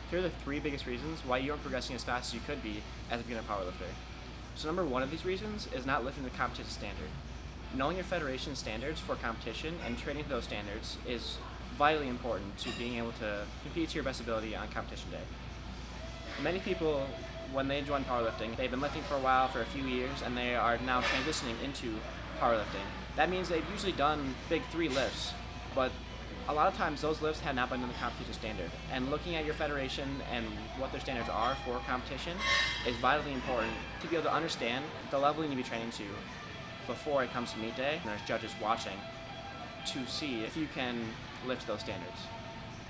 Here are the 3 biggest reasons why you aren't progressing as fast as you could be as a beginner powerlifter. So number 1 of these reasons is not lifting to the competition standard. Knowing your federation standards for competition and training to those standards is vitally important to being able to compete to your best ability on competition day. Many people, when they join powerlifting, they've been lifting for a while, for a few years, and they are now transitioning into powerlifting. That means they've usually done big 3 lifts, but a lot of times those lifts have not been to the competition standard. And looking at your federation and what their standards are for competition is vitally important to be able to understand the level you need to be training to before it comes to meet day. And there's judges watching to see if you can lift those standards.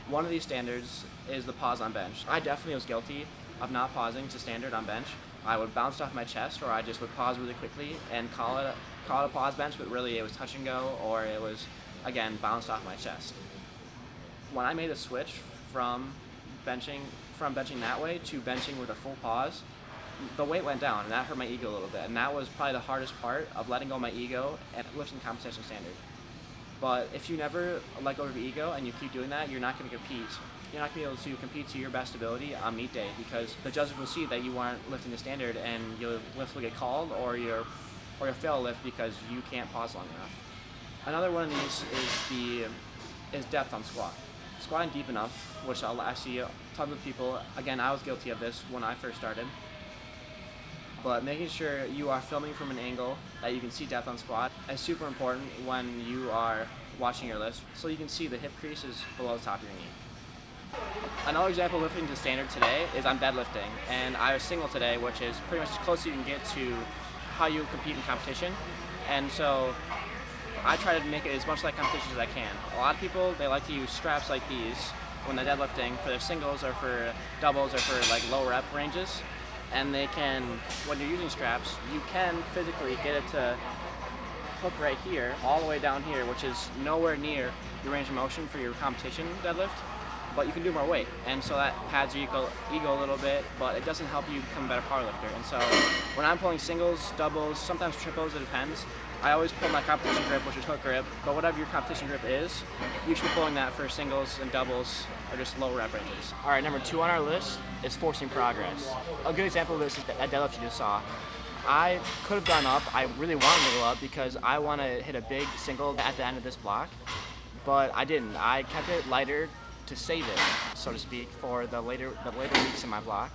One of these standards is the pause on bench. I definitely was guilty of not pausing to standard on bench. I would bounce off my chest, or I just would pause really quickly and call it a pause bench, but really it was touch and go, or it was, again, bounced off my chest. When I made a switch from benching that way to benching with a full pause, the weight went down, and that hurt my ego a little bit. And that was probably the hardest part of letting go of my ego and lifting competition standard. But if you never let go of your ego and you keep doing that, you're not going to compete. You're not going to be able to compete to your best ability on meet day, because the judges will see that you aren't lifting the standard, and your lifts will get called, or you'll fail a lift because you can't pause long enough. Another one of these is depth on squat. Squatting deep enough, which I see tons of people. Again, I was guilty of this when I first started. But making sure you are filming from an angle that you can see depth on squat is super important when you are watching your lifts, so you can see the hip creases below the top of your knee. Another example of lifting to standard today is I'm deadlifting, and I was single today, which is pretty much as close as you can get to how you compete in competition. And so I try to make it as much like competition as I can. A lot of people, they like to use straps like these when they're deadlifting for their singles or for doubles or for like low rep ranges. And they can, when you're using straps, you can physically get it to hook right here, all the way down here, which is nowhere near your range of motion for your competition deadlift, but you can do more weight. And so that pads your ego a little bit, but it doesn't help you become a better powerlifter. And so when I'm pulling singles, doubles, sometimes triples, it depends, I always pull my competition grip, which is hook grip, but whatever your competition grip is, you should be pulling that for singles and doubles or just low rep ranges. All right, number 2 on our list is forcing progress. A good example of this is that deadlift you just saw. I could have gone up. I really wanted to go up because I want to hit a big single at the end of this block, but I didn't. I kept it lighter to save it, so to speak, for the later weeks in my block,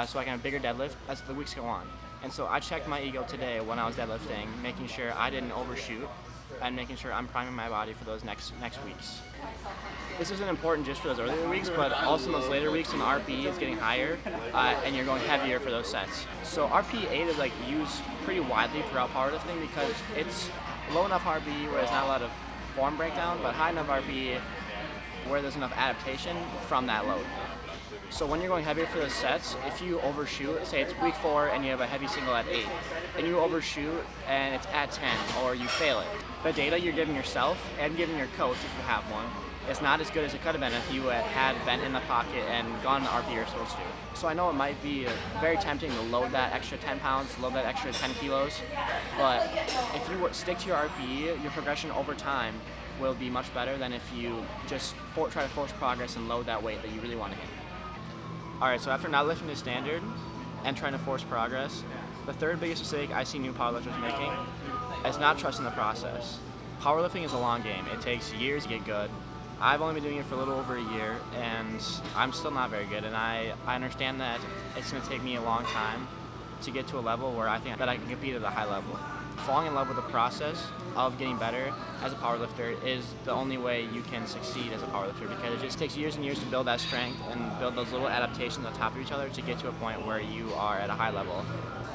so I can have a bigger deadlift as the weeks go on. And so I checked my ego today when I was deadlifting, making sure I didn't overshoot and making sure I'm priming my body for those next weeks. This isn't important just for those earlier weeks, but also in those later weeks when RPE is getting higher and you're going heavier for those sets. So RPE 8 is like used pretty widely throughout powerlifting because it's low enough RPE where there's not a lot of form breakdown, but high enough RPE where there's enough adaptation from that load. So when you're going heavier for those sets, if you overshoot, say it's week 4 and you have a heavy single at 8, and you overshoot and it's at 10, or you fail it, the data you're giving yourself and giving your coach, if you have one, is not as good as it could have been if you had been in the pocket and gone the RP you're supposed to. So I know it might be very tempting to load that extra 10 pounds, load that extra 10 kilos, but if you stick to your RPE, your progression over time will be much better than if you just try to force progress and load that weight that you really want to hit. Alright, so after not lifting to standard and trying to force progress, the 3rd biggest mistake I see new powerlifters making is not trusting the process. Powerlifting is a long game. It takes years to get good. I've only been doing it for a little over a year, and I'm still not very good, and I understand that it's going to take me a long time to get to a level where I think that I can compete at a high level. Falling in love with the process of getting better as a powerlifter is the only way you can succeed as a powerlifter, because it just takes years and years to build that strength and build those little adaptations on top of each other to get to a point where you are at a high level.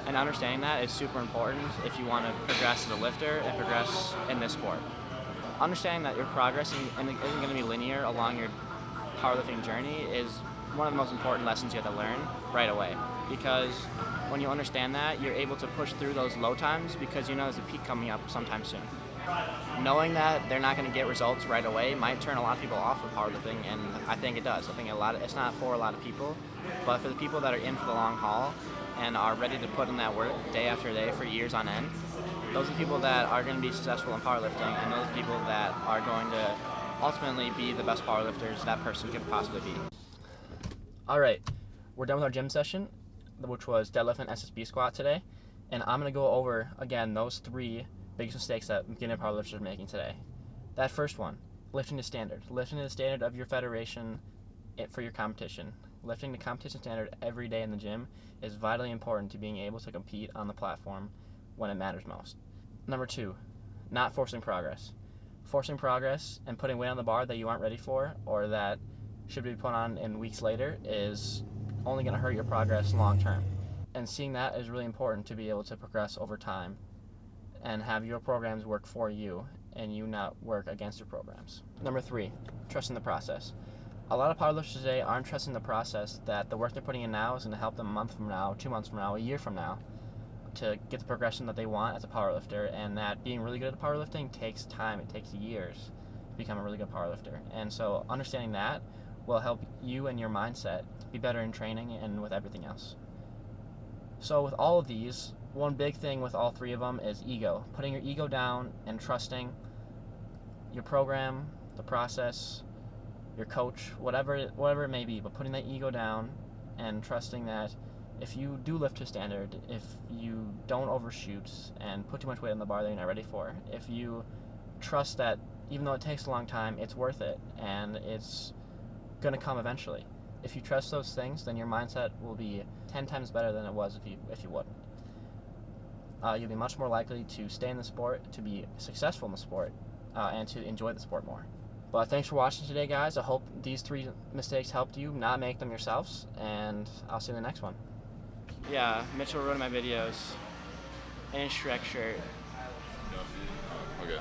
And understanding that is super important if you want to progress as a lifter and progress in this sport. Understanding that your progress isn't going to be linear along your powerlifting journey is one of the most important lessons you have to learn right away, because when you understand that, you're able to push through those low times because you know there's a peak coming up sometime soon. Knowing that they're not going to get results right away might turn a lot of people off of powerlifting, and I think it does. I think it's not for a lot of people, but for the people that are in for the long haul and are ready to put in that work day after day for years on end, those are the people that are going to be successful in powerlifting, and those are the people that are going to ultimately be the best powerlifters that person could possibly be. All right, we're done with our gym session, which was deadlift and SSB squat today, and I'm going to go over, again, those 3 biggest mistakes that beginner powerlifters are making today. That first one, lifting to standard. Lifting to the standard of your federation for your competition. Lifting the competition standard every day in the gym is vitally important to being able to compete on the platform when it matters most. Number 2, not forcing progress. Forcing progress and putting weight on the bar that you aren't ready for or that should be put on in weeks later is only going to hurt your progress long term. And seeing that is really important to be able to progress over time and have your programs work for you and you not work against your programs. Number 3, trusting the process. A lot of powerlifters today aren't trusting the process that the work they're putting in now is going to help them a month from now, 2 months from now, a year from now to get the progression that they want as a powerlifter, and that being really good at powerlifting takes time. It takes years to become a really good powerlifter. And so understanding that will help you and your mindset be better in training and with everything else. So with all of these, one big thing with all 3 of them is ego. Putting your ego down and trusting your program, the process, your coach, whatever it may be, but putting that ego down and trusting that if you do lift to standard, if you don't overshoot and put too much weight on the bar that you're not ready for, if you trust that even though it takes a long time, it's worth it and it's going to come eventually. If you trust those things, then your mindset will be 10 times better than it was if you wouldn't. You'll be much more likely to stay in the sport, to be successful in the sport, and to enjoy the sport more. But thanks for watching today, guys. I hope these 3 mistakes helped you not make them yourselves, and I'll see you in the next one. Yeah, Mitchell ruined my videos. And Shrek shirt. Okay.